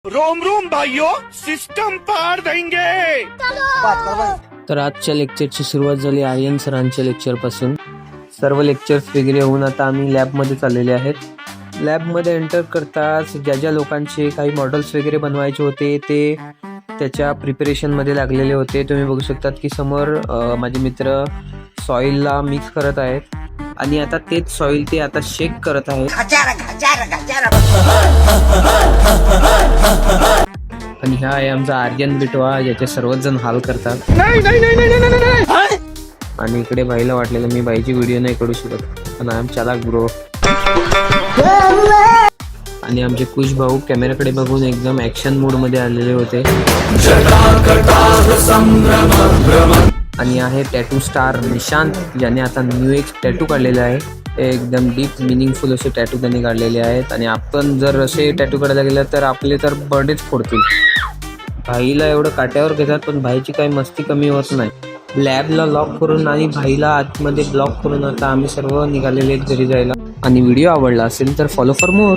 Rome Rome भाइयों, system पार देंगे। तर आजच्या लेक्चरची सुरुवात झाली आर्यन सरांच्या लेक्चर पासून. सर्व लेक्चर्स वगैरे होऊन आता आम्ही लॅबमध्ये चाललेले आहेत. लॅबमध्ये एंटर करताच ज्या ज्या लोकांचे काही मॉडेल्स वगैरे बनवायचे होते ते त्याच्या प्रिपरेशनमध्ये लागलेले होते. तुम्ही बघू शकतात की समोर माझे मित्र सॉईलला मिक्स करत आहेत आणि आता तेच सॉईल ते आता शेक करत आहेत. आणि हा आहे आमचा आर्यन बिटवा ज्याचे सर्वच जण हाल करतात. आणि इकडे बाईला वाटलेलं मी बाईची व्हिडिओ नाही करू शकत पण आय एम चालाक ब्रो. आणि आमचे कुश भाऊ कॅमेराकडे बघून एकदम ऍक्शन मूड मध्ये आलेले होते. आणि आहे टॅटू स्टार निशांत ज्याने आता न्यू एक टॅटू काढलेला आहे. एकदम डीप मिनिंगफुल असे टॅटू त्यांनी काढलेले आहेत आणि आपण जर असे टॅटू काढायला गेलं तर आपले तर बर्डेच फोडतील. भाईला एवढं काट्यावर घेतात पण भाईची काही मस्ती कमी होत नाही. लॅबला लॉक करून आणि भाईला आतमध्ये ब्लॉक करून आता आम्ही सर्व निघालेले घरी जायला. आणि व्हिडिओ आवडला असेल तर फॉलो फॉर मोर.